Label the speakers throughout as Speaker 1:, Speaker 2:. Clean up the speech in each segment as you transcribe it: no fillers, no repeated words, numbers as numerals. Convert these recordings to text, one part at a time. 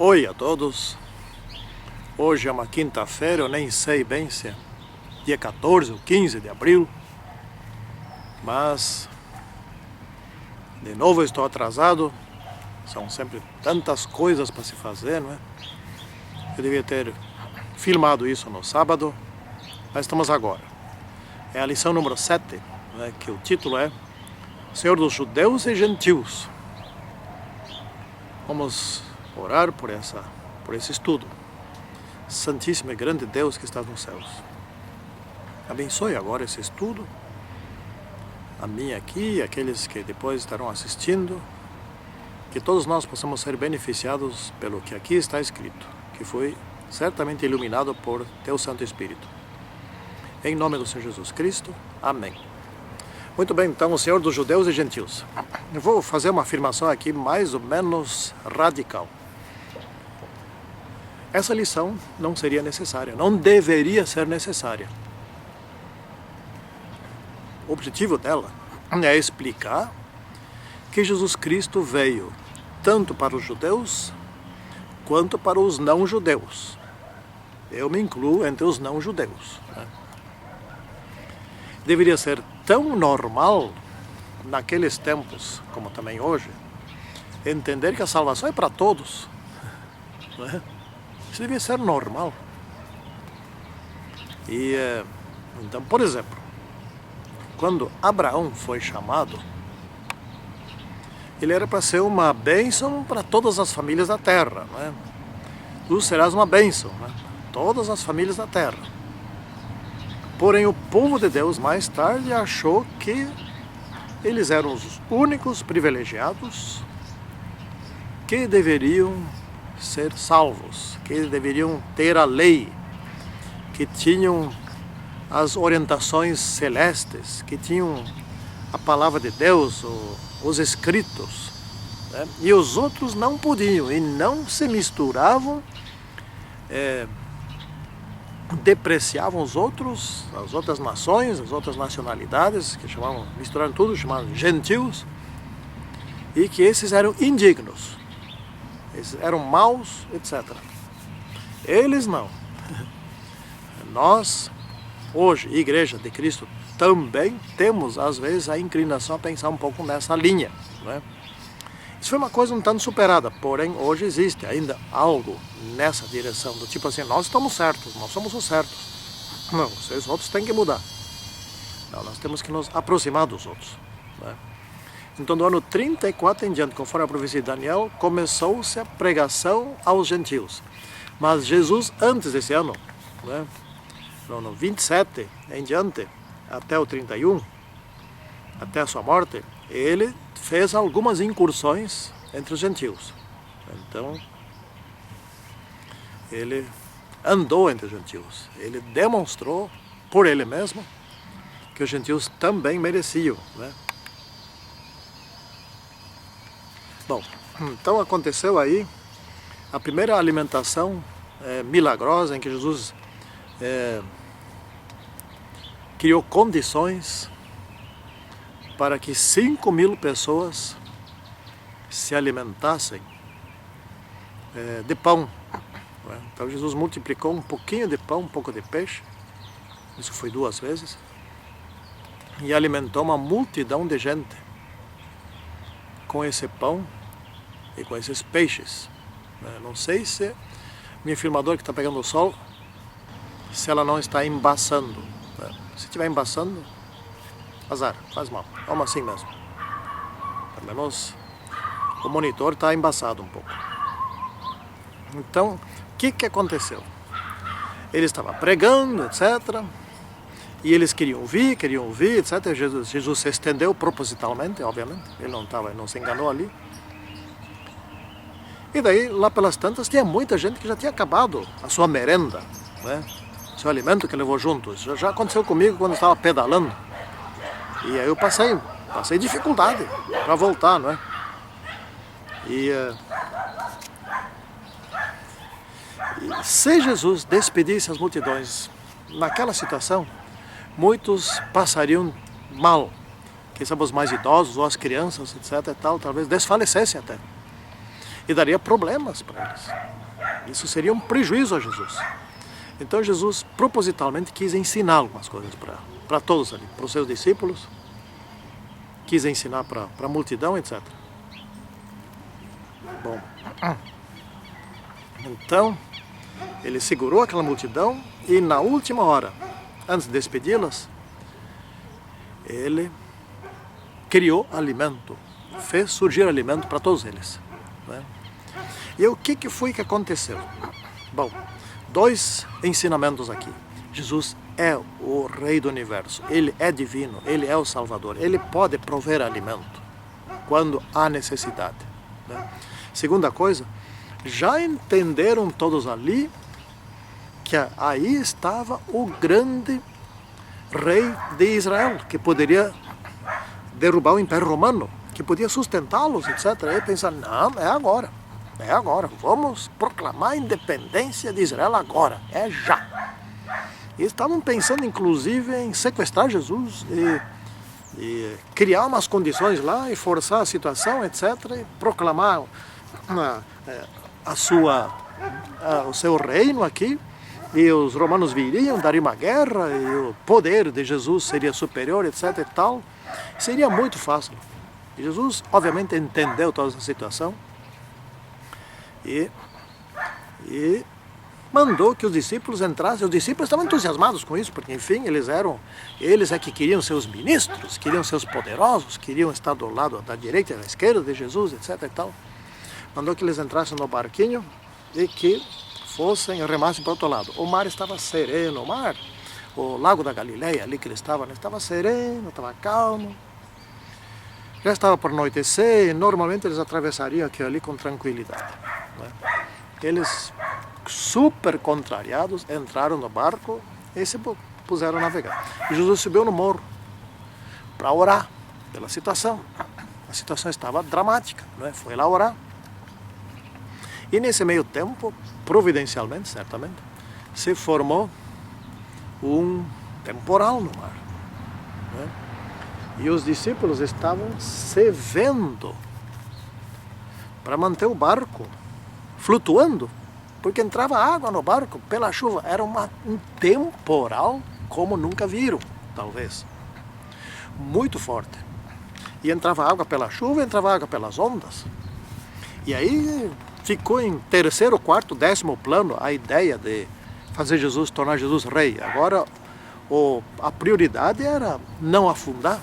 Speaker 1: Oi a todos. Hoje é uma quinta-feira, eu nem sei bem se é dia 14 ou 15 de abril, mas de novo eu estou atrasado. São sempre tantas coisas para se fazer, não é? Eu devia ter filmado isso no sábado, mas estamos agora. É a lição número 7, né, que o título é Senhor dos Judeus e Gentios. Vamos orar por esse estudo. Santíssimo e grande Deus que estás nos céus, abençoe agora esse estudo, a mim aqui e aqueles que depois estarão assistindo, que todos nós possamos ser beneficiados pelo que aqui está escrito, que foi certamente iluminado por Teu Santo Espírito. Em nome do Senhor Jesus Cristo, amém. Muito bem, então, o Senhor dos Judeus e Gentios. Eu vou fazer uma afirmação aqui mais ou menos radical. Essa lição não seria necessária, não deveria ser necessária. O objetivo dela é explicar que Jesus Cristo veio tanto para os judeus quanto para os não-judeus. Eu me incluo entre os não-judeus, né? Deveria ser tão normal naqueles tempos, como também hoje, entender que a salvação é para todos, não é? Isso devia ser normal. E então, por exemplo, quando Abraão foi chamado, ele era para ser uma bênção para todas as famílias da terra, não é? Tu serás uma bênção, né? Todas as famílias da terra. Porém, o povo de Deus mais tarde achou que eles eram os únicos privilegiados que deveriam ser salvos, que deveriam ter a lei, que tinham as orientações celestes, que tinham a palavra de Deus, os escritos, né? E os outros não podiam e não se misturavam, depreciavam os outros, as outras nações, as outras nacionalidades, que chamavam, misturaram tudo, chamavam gentios, e que esses eram indignos. Eles eram maus, etc. Eles não. Nós, hoje, Igreja de Cristo, também temos, às vezes, a inclinação a pensar um pouco nessa linha, né? Isso foi uma coisa um tanto superada, porém, hoje existe ainda algo nessa direção, do tipo assim, nós estamos certos, nós somos os certos. Não, vocês outros têm que mudar. Não, nós temos que nos aproximar dos outros, né? Então, do ano 34 em diante, conforme a profecia de Daniel, começou-se a pregação aos gentios. Mas Jesus, antes desse ano, né, no ano 27 em diante, até o 31, até a sua morte, ele fez algumas incursões entre os gentios. Então, ele andou entre os gentios. Ele demonstrou, por ele mesmo, que os gentios também mereciam, né? Bom, então aconteceu aí a primeira alimentação milagrosa em que Jesus criou condições para que 5.000 pessoas se alimentassem de pão. Então Jesus multiplicou um pouquinho de pão, um pouco de peixe, isso foi 2 vezes, e alimentou uma multidão de gente com esse pão e com esses peixes. Não sei se minha filmadora que está pegando o sol, se ela não está embaçando. Se estiver embaçando, azar, faz mal, vamos assim mesmo. Pelo menos o monitor está embaçado um pouco. Então, o que aconteceu? Ele estava pregando, etc. E eles queriam ouvir, etc. Jesus se estendeu propositalmente, obviamente. Ele não se enganou ali. E daí, lá pelas tantas, tinha muita gente que já tinha acabado a sua merenda, né? Seu alimento que levou junto. Isso já aconteceu comigo quando eu estava pedalando. E aí eu passei dificuldade para voltar, não é? E se Jesus despedisse as multidões naquela situação, muitos passariam mal. Quem sabe os mais idosos ou as crianças, etc. e tal, talvez desfalecessem até. e daria problemas para eles. Isso seria um prejuízo a Jesus. Então Jesus propositalmente quis ensinar algumas coisas para todos ali, para os seus discípulos, quis ensinar para a multidão, etc. Bom, então ele segurou aquela multidão e na última hora, antes de despedi-las, ele criou alimento, fez surgir alimento para todos eles, né? E o que foi que aconteceu? Bom, dois ensinamentos aqui. Jesus é o Rei do Universo, Ele é divino, Ele é o Salvador, Ele pode prover alimento quando há necessidade, né? Segunda coisa, já entenderam todos ali que aí estava o grande rei de Israel, que poderia derrubar o Império Romano, que podia sustentá-los, etc. E pensaram, não, é agora, vamos proclamar a independência de Israel agora, é já. E estavam pensando, inclusive, em sequestrar Jesus e criar umas condições lá e forçar a situação, etc. E proclamar o seu reino aqui. E os romanos viriam, dariam uma guerra, e o poder de Jesus seria superior, etc. e tal. Seria muito fácil. E Jesus, obviamente, entendeu toda essa situação e mandou que os discípulos entrassem. Os discípulos estavam entusiasmados com isso, porque, enfim, eles é que queriam ser os ministros, queriam ser os poderosos, queriam estar do lado da direita e da esquerda de Jesus, etc. e tal. Mandou que eles entrassem no barquinho e que fossem, remassem para o outro lado. O mar estava sereno, o lago da Galileia ali que eles estavam, estava sereno, estava calmo. Já estava por anoitecer e normalmente eles atravessariam aquilo ali com tranquilidade, né? Eles, super contrariados, entraram no barco e se puseram a navegar. E Jesus subiu no morro para orar pela situação. A situação estava dramática, né? Foi lá orar. E nesse meio tempo, providencialmente, certamente, se formou um temporal no mar, né? E os discípulos estavam se vendo para manter o barco flutuando, porque entrava água no barco pela chuva. Era um temporal como nunca viram, talvez. Muito forte. E entrava água pela chuva, entrava água pelas ondas. E aí ficou em terceiro, quarto, 10º plano a ideia de tornar Jesus rei. Agora a prioridade era não afundar.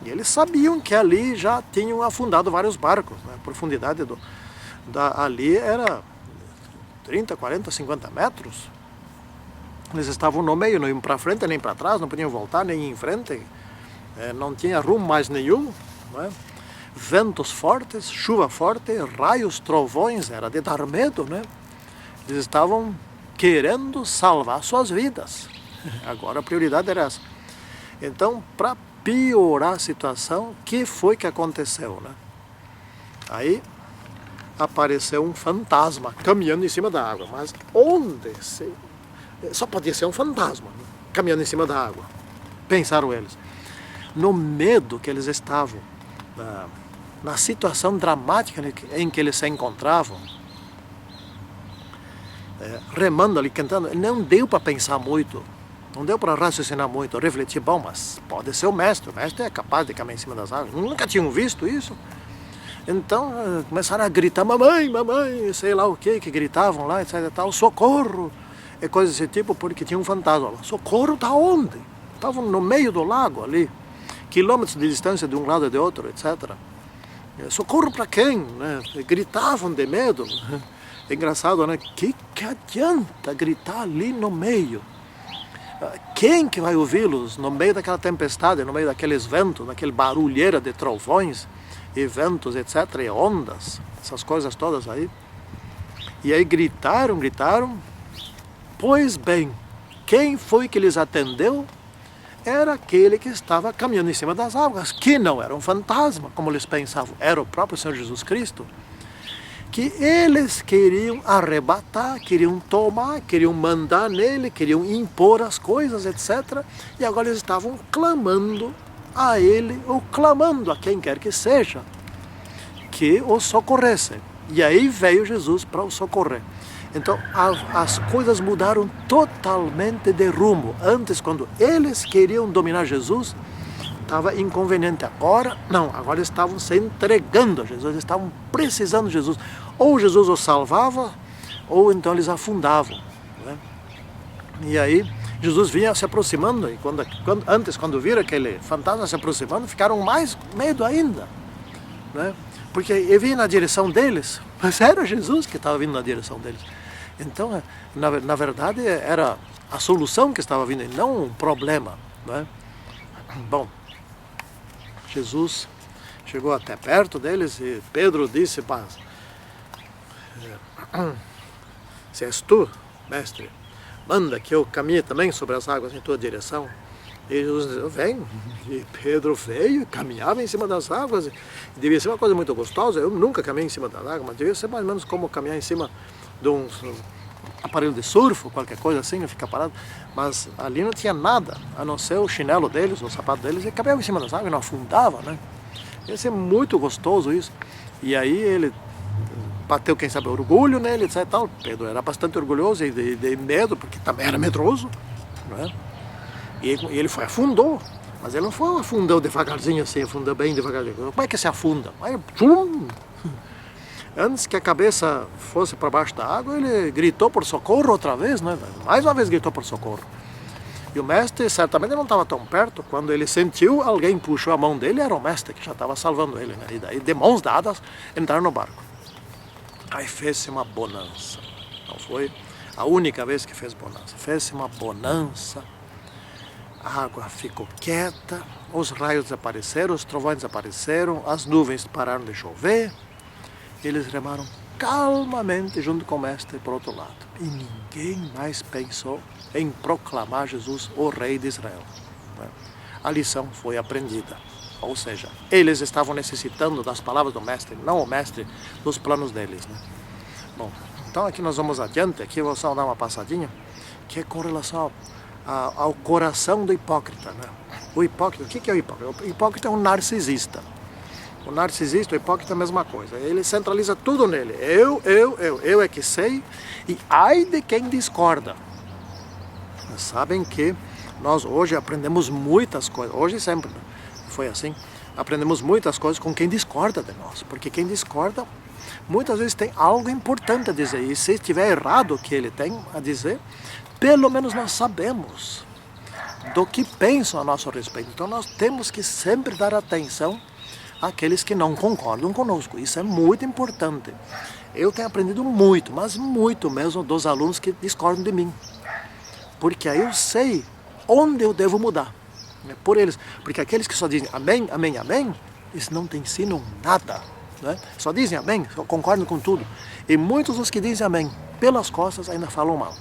Speaker 1: E eles sabiam que ali já tinham afundado vários barcos, né? A profundidade ali era 30, 40, 50 metros. Eles estavam no meio, não iam para frente nem para trás, não podiam voltar nem ir em frente. Não tinha rumo mais nenhum, né? Ventos fortes, chuva forte, raios, trovões, era de dar medo, né? Eles estavam querendo salvar suas vidas. Agora a prioridade era essa. Então, para piorar a situação, o que foi que aconteceu, né? Aí apareceu um fantasma caminhando em cima da água. Mas onde? Só podia ser um fantasma, né? Caminhando em cima da água. Pensaram eles. No medo que eles estavam, na situação dramática em que eles se encontravam, remando ali, cantando, não deu para pensar muito, não deu para raciocinar muito, refletir, bom, mas pode ser o mestre é capaz de caminhar em cima das águas, nunca tinham visto isso. Então começaram a gritar, mamãe, mamãe, sei lá o que gritavam lá, etc e tal, socorro, e coisas desse tipo, porque tinha um fantasma lá. Socorro tá onde? Estavam no meio do lago ali, quilômetros de distância de um lado e de outro, etc. Socorro para quem? Né? Gritavam de medo. É engraçado, né? Que adianta gritar ali no meio? Quem que vai ouvi-los no meio daquela tempestade, no meio daqueles ventos, daquele barulheira de trovões e ventos, etc, e ondas, essas coisas todas aí? E aí gritaram. Pois bem, quem foi que lhes atendeu? Era aquele que estava caminhando em cima das águas, que não era um fantasma, como eles pensavam, era o próprio Senhor Jesus Cristo, que eles queriam arrebatar, queriam tomar, queriam mandar nele, queriam impor as coisas, etc. E agora eles estavam clamando a ele, ou clamando a quem quer que seja, que os socorresse. E aí veio Jesus para o socorrer. Então as coisas mudaram totalmente de rumo. Antes, quando eles queriam dominar Jesus, estava inconveniente. Agora, não, agora estavam se entregando a Jesus, eles estavam precisando de Jesus. Ou Jesus os salvava, ou então eles afundavam, né? E aí Jesus vinha se aproximando, e quando viram aquele fantasma se aproximando, ficaram mais com medo ainda, né? Porque ele vinha na direção deles, mas era Jesus que estava vindo na direção deles. Então, na verdade, era a solução que estava vindo, e não um problema, né? Bom, Jesus chegou até perto deles e Pedro disse: se és tu, mestre, manda que eu caminhe também sobre as águas em tua direção. E Jesus disse: vem. E Pedro veio e caminhava em cima das águas. E devia ser uma coisa muito gostosa. Eu nunca caminhei em cima das águas, mas devia ser mais ou menos como caminhar em cima de um aparelho de surf, qualquer coisa assim, não ficar parado. Mas ali não tinha nada, a não ser o chinelo deles, o sapato deles, e caminhava em cima das águas, não afundava, né? Ia ser muito gostoso isso. E aí ele bateu, quem sabe, orgulho nele, etc. Tal. Pedro era bastante orgulhoso e de medo, porque também era medroso, né? E ele afundou, mas ele não foi afundou devagarzinho assim, afundou bem devagarzinho. Como é que se afunda? Aí, tchum! Antes que a cabeça fosse para baixo da água, ele gritou por socorro outra vez, né? Mais uma vez gritou por socorro. E o mestre certamente não estava tão perto. Quando ele sentiu, alguém puxou a mão dele, era o mestre que já estava salvando ele, né? E daí, de mãos dadas, entraram no barco. Aí fez-se uma bonança. Não foi a única vez que fez bonança. Fez-se uma bonança. A água ficou quieta, os raios desapareceram, os trovões desapareceram, as nuvens pararam de chover. Eles remaram calmamente junto com o mestre para o outro lado. E ninguém mais pensou em proclamar Jesus o rei de Israel, né? A lição foi aprendida. Ou seja, eles estavam necessitando das palavras do mestre, não o mestre dos planos deles, né? Bom, então aqui nós vamos adiante. Aqui eu vou só dar uma passadinha, que é com relação ao coração do hipócrita, né? O hipócrita, o que é o hipócrita? O hipócrita é um narcisista. O narcisista, o hipócrita é a mesma coisa. Ele centraliza tudo nele. Eu é que sei. E ai de quem discorda. Mas sabem que nós hoje aprendemos muitas coisas. Hoje sempre foi assim. Aprendemos muitas coisas com quem discorda de nós. Porque quem discorda, muitas vezes tem algo importante a dizer. E se estiver errado o que ele tem a dizer, pelo menos nós sabemos do que pensam a nosso respeito. Então nós temos que sempre dar atenção àqueles que não concordam conosco. Isso é muito importante. Eu tenho aprendido muito, mas muito mesmo, dos alunos que discordam de mim. Porque aí eu sei onde eu devo mudar, né, por eles. Porque aqueles que só dizem amém, amém, amém, eles não te ensinam nada, né? Só dizem amém, só concordam com tudo. E muitos dos que dizem amém, pelas costas ainda falam mal.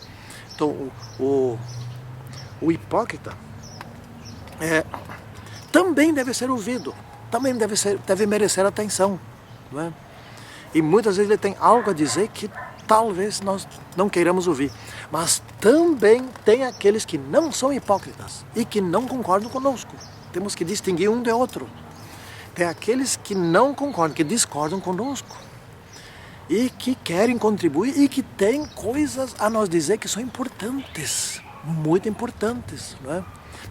Speaker 1: Então o hipócrita também deve ser ouvido. Também deve merecer atenção, não é? E muitas vezes ele tem algo a dizer que talvez nós não queiramos ouvir. Mas também tem aqueles que não são hipócritas e que não concordam conosco. Temos que distinguir um de outro. Tem aqueles que não concordam, que discordam conosco e que querem contribuir e que têm coisas a nos dizer que são importantes, muito importantes, não é?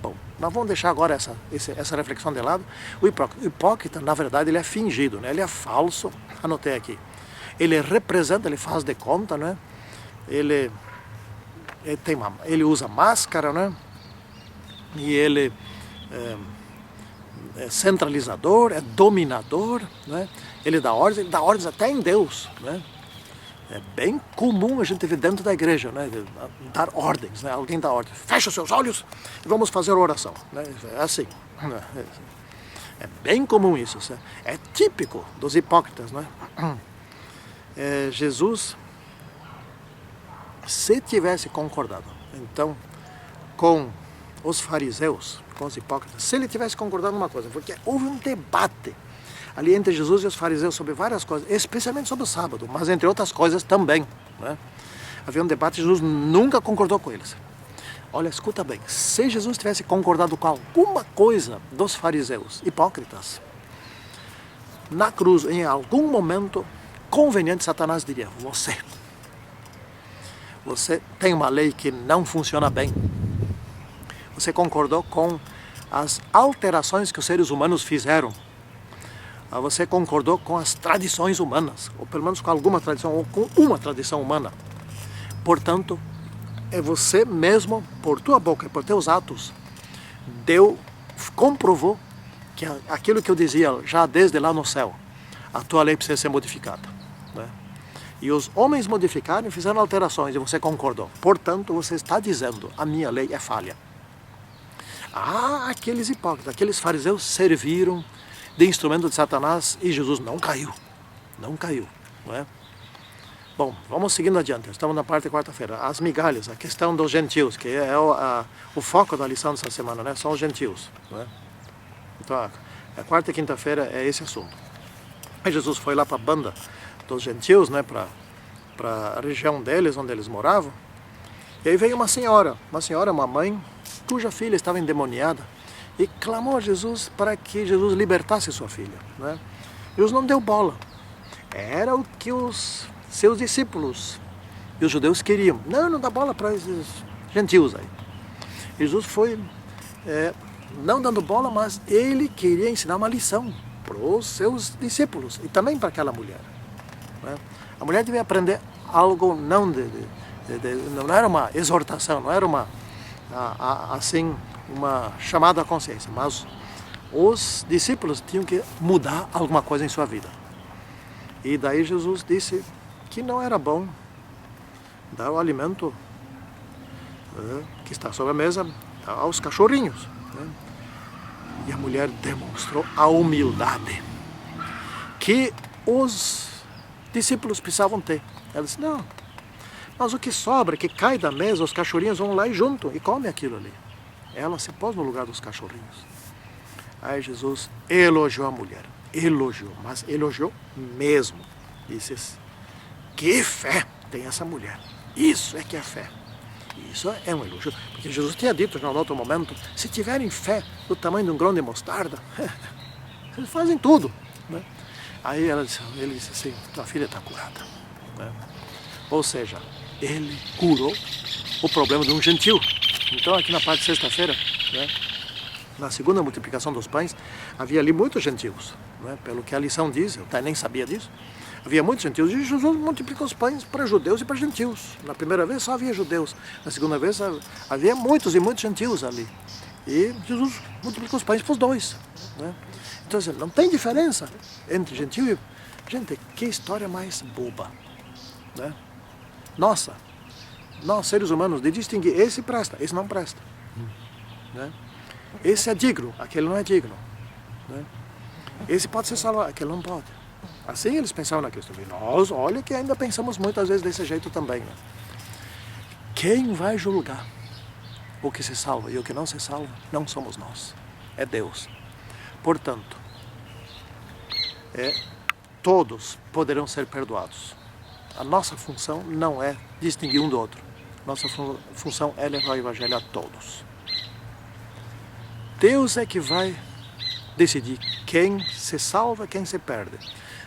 Speaker 1: Bom, nós vamos deixar agora essa reflexão de lado. O hipócrita, na verdade, ele é fingido, né? Ele é falso. Anotei aqui. Ele representa, ele faz de conta, né? Ele usa máscara, né? E ele é centralizador, é dominador, né? Ele dá ordens até em Deus, né? É bem comum a gente ver dentro da igreja, né, dar ordens, né? Alguém dá ordem, fecha os seus olhos e vamos fazer oração, né? É assim, é bem comum isso, é típico dos hipócritas, né? Jesus, se tivesse concordado, então, com os fariseus, com os hipócritas, se ele tivesse concordado numa coisa, porque houve um debate ali entre Jesus e os fariseus sobre várias coisas, especialmente sobre o sábado, mas entre outras coisas também, né? Havia um debate, Jesus nunca concordou com eles. Olha, escuta bem, se Jesus tivesse concordado com alguma coisa dos fariseus hipócritas, na cruz, em algum momento, conveniente, Satanás diria: você tem uma lei que não funciona bem. Você concordou com as alterações que os seres humanos fizeram. Você concordou com as tradições humanas, ou pelo menos com alguma tradição, ou com uma tradição humana. Portanto, é você mesmo, por tua boca e por teus atos, comprovou que aquilo que eu dizia já desde lá no céu, a tua lei precisa ser modificada, né? E os homens modificaram e fizeram alterações, e você concordou. Portanto, você está dizendo: a minha lei é falha. Aqueles hipócritas, aqueles fariseus serviram de instrumento de Satanás e Jesus não caiu. Não caiu, não é? Bom, vamos seguindo adiante. Estamos na parte de quarta-feira. As migalhas, a questão dos gentios, que é o foco da lição dessa semana, né? São os gentios, não é? Então, a quarta e quinta-feira é esse assunto. Aí Jesus foi lá para a banda dos gentios, né? Para a região deles, onde eles moravam. E aí veio uma senhora, uma mãe, cuja filha estava endemoniada, e clamou a Jesus para que Jesus libertasse sua filha, né? Jesus não deu bola. Era o que os seus discípulos e os judeus queriam. Não dá bola para esses gentios aí. Jesus foi não dando bola, mas ele queria ensinar uma lição para os seus discípulos e também para aquela mulher, né? A mulher devia aprender algo, não era uma exortação, não era uma chamada à consciência, mas os discípulos tinham que mudar alguma coisa em sua vida. E daí Jesus disse que não era bom dar o alimento que está sobre a mesa aos cachorrinhos, né? E a mulher demonstrou a humildade que os discípulos precisavam ter. Ela disse: não, mas o que sobra, que cai da mesa, os cachorrinhos vão lá e juntam e comem aquilo ali. Ela se pôs no lugar dos cachorrinhos. Aí Jesus elogiou a mulher. Elogiou, mas elogiou mesmo. Disse: que fé tem essa mulher. Isso é que é fé. Isso é um elogio. Porque Jesus tinha dito já em outro momento: se tiverem fé do tamanho de um grão de mostarda, eles fazem tudo, né? Aí ele disse assim: tua filha está curada, né? Ou seja, ele curou o problema de um gentio. Então aqui na parte de sexta-feira, né, na segunda multiplicação dos pães, havia ali muitos gentios, né? Pelo que a lição diz, eu nem sabia disso. Havia muitos gentios e Jesus multiplicou os pães para judeus e para gentios. Na primeira vez só havia judeus, na segunda vez havia muitos e muitos gentios ali. E Jesus multiplicou os pães para os dois, né? Então não tem diferença entre gentio e... Gente, que história mais boba, né? Nossa, nós seres humanos, de distinguir: esse presta, esse não presta, né? Esse é digno, aquele não é digno, né? Esse pode ser salvo, aquele não pode. Assim eles pensavam na Cristo. E nós, olha que ainda pensamos muitas vezes desse jeito também, né? Quem vai julgar o que se salva e o que não se salva não somos nós, é Deus. Portanto, todos poderão ser perdoados. A nossa função não é distinguir um do outro. Nossa função é levar o Evangelho a todos. Deus é que vai decidir quem se salva, quem se perde.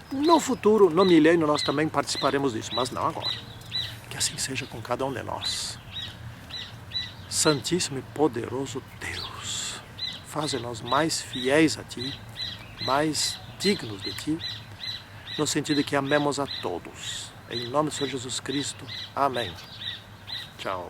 Speaker 1: No futuro, no milênio, nós também participaremos disso, mas não agora. Que assim seja com cada um de nós. Santíssimo e poderoso Deus, faze-nos mais fiéis a Ti, mais dignos de Ti, no sentido de que amemos a todos. Em nome do Senhor Jesus Cristo. Amém. Tchau.